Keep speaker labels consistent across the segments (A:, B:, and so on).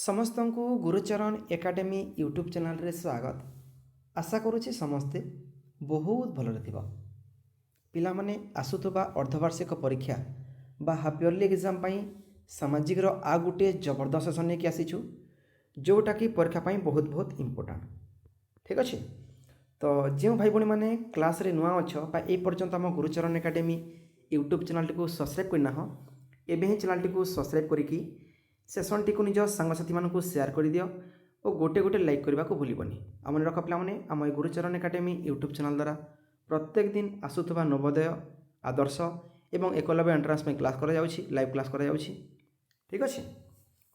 A: समस्त को Gurucharan academy YouTube channel रे स्वागत। आशा करुच्ची समस्ते बहुत भलरे थिबा। पिला माने आसुथबा अर्धवार्षिक परीक्षा बा हाफ इयरली एग्जाम पाई सामाजिक रो आ गुटे जबरदस्त सेशन लेके आसीछु जोटा कि परीक्षा पाई बहुत बहुत इम्पोर्टेंट। ठीक अच्छे तो जो भाई भाई मैंने क्लास रे नुआ अच्छ बा ए पर्यंत आम गुरुचरण एकेडमी यूट्यूब चैनल टी सब्सक्राइब करना हो एबे ही चैनल टी सब्सक्राइब करिकी सेसन टी निज सांगसाथी मानू सेयार कर दियो और गोटे गोटे लाइक करने को भूलबनी। आम रख पाने आम गुरुचरण एकेडमी यूट्यूब चैनल द्वारा प्रत्येक दिन आसुवा नवोदय आदर्श एवं एकलव्य एंट्रांस में क्लास कर लाइव क्लास कर। ठीक अच्छे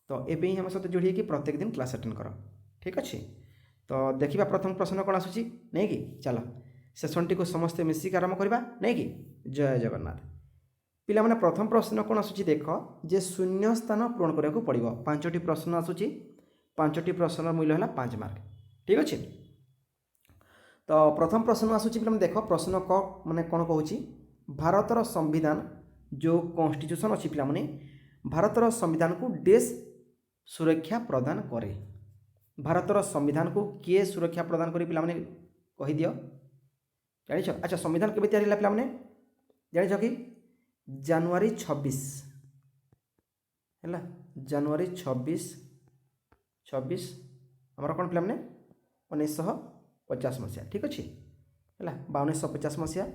A: तो ये ही आम सहित जोड़ी कि प्रत्येक दिन क्लास अटेंड कर। ठीक अच्छे तो देखा प्रथम प्रश्न कौन आसूँ नहीं कि चलो सेसन टी समस्ते मिसिक आरंभ करवा नहीं कि जय जगन्नाथ। पिला माने प्रथम प्रश्न कौन आसूँ देख जे शून्य स्थान पूरण करने को पड़ो। पांचटी प्रश्न आसूँ पांचटी प्रश्न मूल्य है 5 मार्क। ठीक अच्छे तो प्रथम प्रश्न आसूँ पे देख प्रश्न क माने कौन कहूँ भारतर संविधान जो कॉन्स्टिट्यूशन अच्छी पिला माने भारतर संविधान को देश सुरक्षा प्रदान करे। भारतर संविधान को किए सुरक्षा प्रदान करे पिला माने कहि दियो जानिछ। अच्छा संविधान केबे तैयारी होला पिला माने जानिछ कि जनवरी 26 है जनवरी 26 आमर कौन पे 1950 मसीहा। ठीक अच्छे है 1950 मसीहा है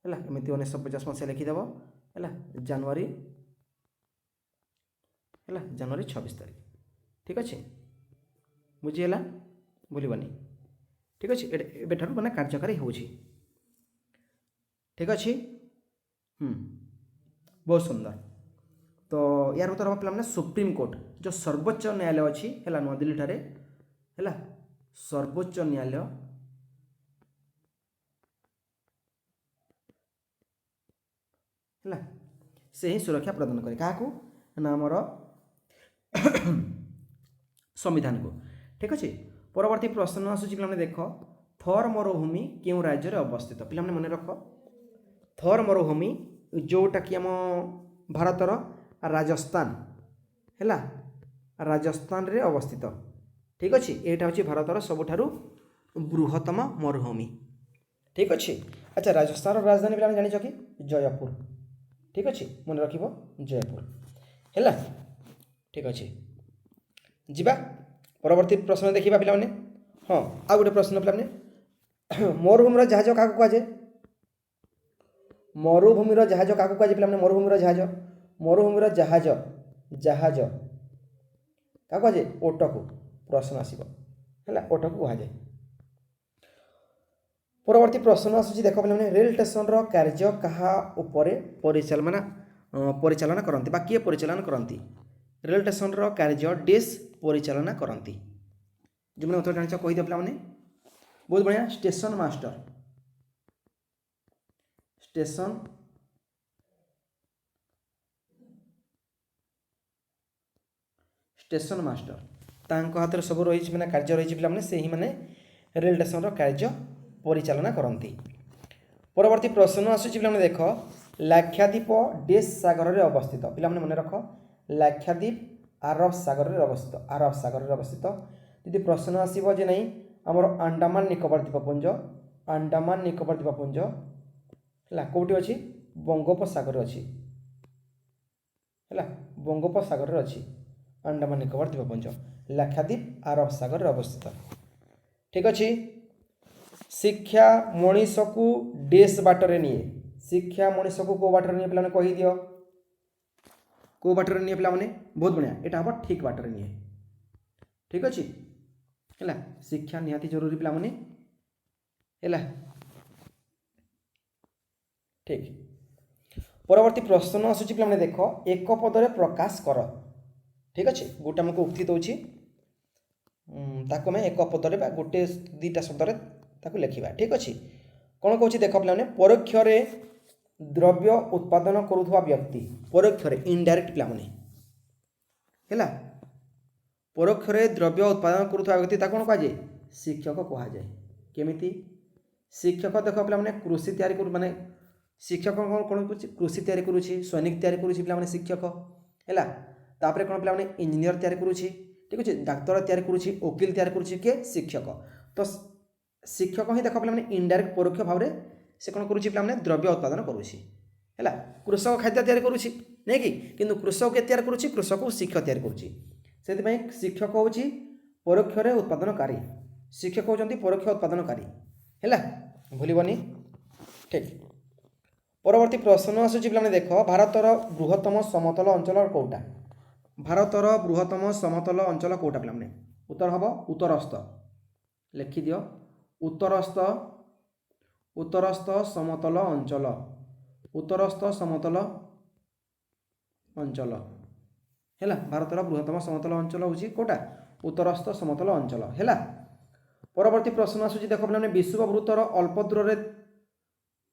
A: एमती 1950 मसीहा लिखिदेव है जनवरी है जनवरी 26 तारीख। ठीक अच्छे बुझीगला भूलबनी। ठीक अच्छे एबेठार मैंने कार्यकारी हो। ठीक अच्छे बहुत सुंदर तो यार उत्तर हम पे सुप्रीम कोर्ट जो सर्वोच्च न्यायालय अच्छी है नुआ दिल्ली ठारे है सर्वोच्च न्यायालय है से ही सुरक्षा प्रदान करे क्या ना आमर संविधान को। ठीक अच्छे परवर्ती प्रश्न आसूँ पे देख थर मरुभूमि क्यों राज्य में अवस्थित। पे मन रख थर मरुभूमि जोटा कि आम भारतर राजस्थान है राजस्थान रे अवस्थित। ठीक अच्छे यहाँ हूँ भारतर सबुठारु बृहत्तम मरुभूमि। ठीक अच्छे अच्छा राजस्थान राजधानी पे जानिछ कि जयपुर। ठीक अच्छे मन रख जयपुर है। ठीक अच्छे जीवा परवर्ती प्रश्न देखा पे हाँ आ गोटे प्रश्न पे मरुभूमि जहाज क्या कहुए मरुभूमि जहाज क्या कहुए पे मरुभूमि जहाज मरुभूमि जहाज जहाज क्या कहुए ओट को प्रश्न आसो है ओट को कहुए। परवर्ती प्रश्न आसूँ देख पे रेल स्टेशन कार्य क्या परिचालना करती बा किए परिचालन करती। रेल स्टेशन कार्य डेस परिचालना करती जो मैंने उत्तर जान कहीदे पे बहुत बढ़िया station master station station master तांको हाथ सब रही मैंने कार्य रही पे से ही मैंने रेल स्टेशन कार्य परिचालना करती। परवर्ती प्रश्न आसूँ पे देख लाक्षाद्वीप डेस सागर में अवस्थित। पे मन रख लाक्षाद्वीप आरब सागर में अवस्थित आरब सागर में अवस्थित। यदि प्रश्न आसो जे नहीं आमर अंडमान निकोबार द्वीपपुंज अंडमान निकोबार द्वीपपुंज है कौटी अच्छी बंगोपसागर अच्छी है बंगोपसागर अच्छी अंडमान निकोबार द्वीपपुंज लाक्षाद्वीप आरब सागर में अवस्थित। ठीक अच्छे शिक्षा मनीष को डेस बाटर निए शिक्षा मनीष को कौ बाटर निए पे कही दियो कौ बाटर निए पे बहुत बढ़िया यहाँ हम ठीक बाटर निए। ठीक अच्छे है शिक्षा निहाती जरूरी पे है ठीक। परवर्ती प्रश्न आसूँ पे देख एक पदरे प्रकाश कर। ठीक अच्छे गोटे आमको उक्ति दूँ ताको मैं एक पदरे गोटे दुईटा शब्द लिखा। ठीक अच्छे कौन कौन देख पे परोक्ष द्रव्य उत्पादन करुवा व्यक्ति परोक्ष इनडायरेक्ट पे है परोक्ष द्रव्य उत्पादन करुवा व्यक्ति कौन कहुए शिक्षक कहुए। केमिति शिक्षक देख पे कृषि तैयारी कर माने शिक्षक कौन कौन कृषि तैयारी करुँची सैनिक तैयारी करुँची पे शिक्षक है तापर कौन पे इंजीनियर तैयारी करुँची। ठीक अच्छे डाक्तर तैयारी करुच्ची वकिल तैयारी करुच्ची किए शिक्षक तो शिक्षक ही देख पे इनडायरेक्ट परोक्ष भाव में से कौन करुच्ची पे द्रव्य उत्पादन करुच्ची है कृषक खाद्य तैयारी करुच्ची नहीं कि किंतु कृषक के तैयारी करुच्ची कृषक शिक्षक तैयारी करुच्ची से शिक्षक हूँ परोक्ष उत्पादनकारी शिक्षक होती परोक्ष उत्पादनकारी है भूलबनी ठीक परवर्ती प्रश्न आसूची पे देख भारतर बृहत्तम समतल अंचल कौटा भारतर बृहत्तम समतल अंचल कौटा पे उत्तर हम उत्तरस्थ लिखिद उत्तरस्थ उत्तरस्थ समतल अंचल उत्तरस्थ समतल अंचल है भारतर बृहत्तम समतल अंचल हूँ कौटा उत्तरस्थ समतल अंचल है परवर्ती प्रश्न आसूची देख पे विश्ववृत्तर अल्प दूर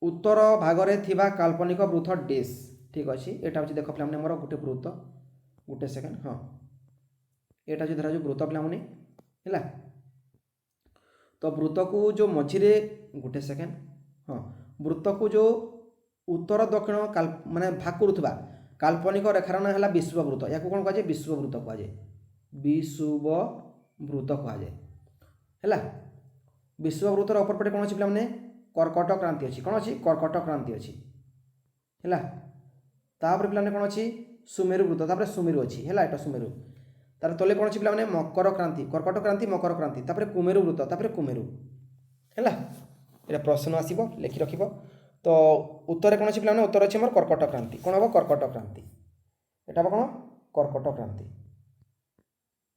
A: उत्तर भागरे थिबा काल्पनिक वृत्त डेश ठीक अच्छे यहाँ हूँ देख पे मोर गोटे वृत्त गोटे सेकेंड हाँ यहाँ हूँ धरा वृत्त पे है तो वृत्त को जो मझीरे गोटे सेकेंड हाँ वृत्त को जो उत्तर दक्षिण माने भाग करुवा काल्पनिक रेखार ना है विश्ववृत्त या कौन कहुए विश्ववृत्त कहुए विश्ववृत्त कहुए है विश्ववृत्तर अपरपटे कौन अच्छी पे कर्कट क्रांति अच्छी कौन अच्छी कर्कट क्रांति अच्छी है तापर पे कौन अच्छी सुमेरु वृत्त तापर सुमेरु अच्छी है यहाँ सुमेरु तार तले कौन अच्छी पे मकर क्रांति कर्कट क्रांति मकर क्रांति तापर कुमेरु वृत्त तापर कुमेरु है यहाँ प्रश्न आसो लिखि रख तो उत्तर कौन अच्छी पे उत्तर अच्छी मोर कर्कट क्रांति कौन हम कर्कट क्रांति यहाँ हम कौन कर्कट क्रांति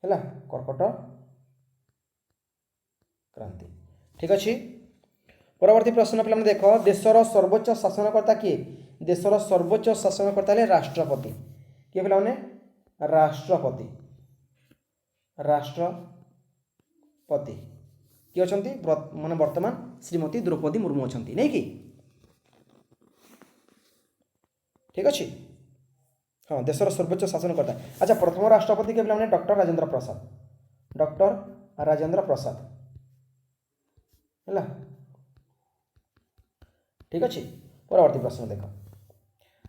A: है कर्कट क्रांति ठीक अच्छे परवर्ती प्रश्न पे देख देशर सर्वोच्च शासनकर्ता किए देशर सर्वोच्च शासनकर्ता है राष्ट्रपति किए पे राष्ट्रपति राष्ट्रपति किए अच्छा माने वर्तमान श्रीमती द्रौपदी मुर्मू अच्छा नहीं कि ठीक अच्छे हाँ देशर सर्वोच्च शासनकर्ता अच्छा प्रथम राष्ट्रपति के पे डॉक्टर राजेंद्र प्रसाद है ठीक अच्छे परवर्ती प्रश्न देख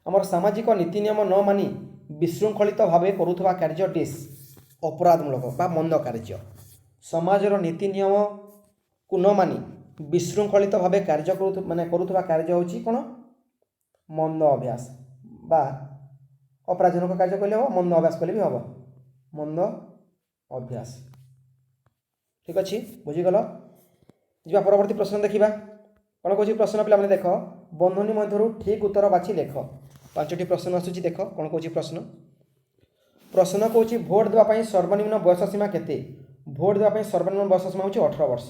A: आमर सामाजिक नीति नियम न मानी विशृंखलित भाव करुवा कार्य डिश अपराधमूलक बा मंद कार्य समाजर नीति नियम को न मानी विशृंखलित भाव कार्य माने करुवा कार्य होची कौन मंद अभ्यास बा अपराधजनक कार्य कहले हम मंद अभ्यास कहले भी हम मंद अभ्यास ठीक अच्छे बुझीगल जा परवर्ती प्रश्न देखा कौन कौन प्रश्न पे देख बंधनी मध्य ठीक उत्तर बाछि लेख पांचटी प्रश्न आसूची देख कौन कौन प्रश्न कौन भोट देवाई सर्वनिम्न बयस सीमा केते भोट देवाई सर्वनिम्न बयस सीमा हूँ 18 वर्ष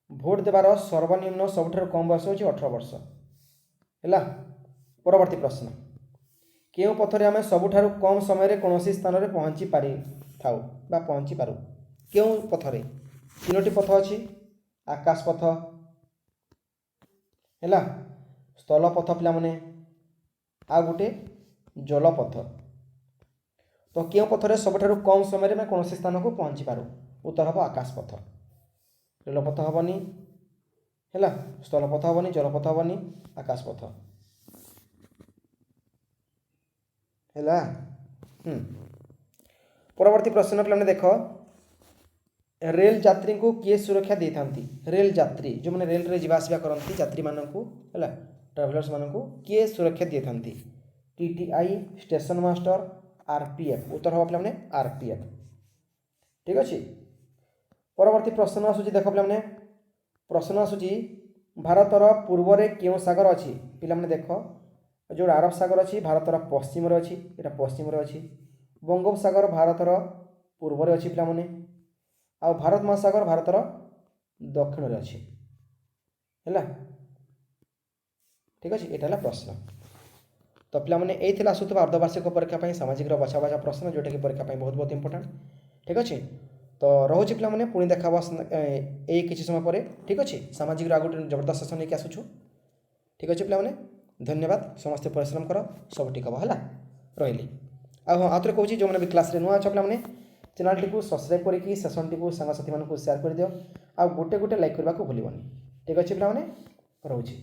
A: भोट देवार सर्वनिम्न सबुठ कम बयस हूँ 18 वर्ष है परवर्ती प्रश्न केउ पथरे आम सबुठारु कम समय कौन स्थान में पहुँची पारि थाउ बा पहुँची पारु केउ पथरे तीनोटी पथ अच्छी आकाश पथ है स्थल पथ पे आ गोटे जल पथ तो क्यों पथरे सबुठारु कम समय में कौन स्थान को पहुँची पारु उत्तर हम आकाश पथ रेलपथ हेनी है स्थल पथ हेनी जलपथ हेनी आकाश पथ है परवर्ती प्रश्न पे देख रेल यात्री को किए सुरक्षा दे था रेल यात्री जो मैंने रेल रे जीवासवा करती यात्री मानक है ट्रावेलर्स मानक किए सुरक्षा दे था टीटीआई स्टेशन मास्टर आरपीएफ उत्तर हम पे आरपीएफ ठीक अच्छे परवर्ती प्रश्न आसूची देख पे प्रश्न आसूची भारतर पूर्व में क्यों सागर अच्छी पे देख जो अरब सागर अच्छी भारतर पश्चिम अच्छी यहाँ पश्चिम अच्छी बंगोपसागर भारतर पूर्व में अच्छी पे आ भारत महासागर भारतर दक्षिण अच्छी है ठीक अच्छे यहाँ प्रश्न तो पे ये आसूबा अर्धवार्षिक परीक्षा सामाजिक बछा बछा प्रश्न जोटा कि परीक्षा बहुत बहुत इंपोर्टेंट ठीक अच्छे तो रोचे पे पुणी देखा ये किसी समय पर ठीक अच्छे सामाजिक आगे गोटे जबरदस्त सेसन लेकिन आसुछु ठीक अच्छे पे धन्यवाद समस्ते परिश्रम कर सब ठीक हम है रही आउे कौच जो मैंने भी क्लास नुआ अच्छे पे चैनल टी सब्सक्राइब करके सेसन टी सांगसाथी मानक सेयार कर दियो आ गोटे गोटे लाइक करने को भूलनी ठीक अच्छे पे रोचे।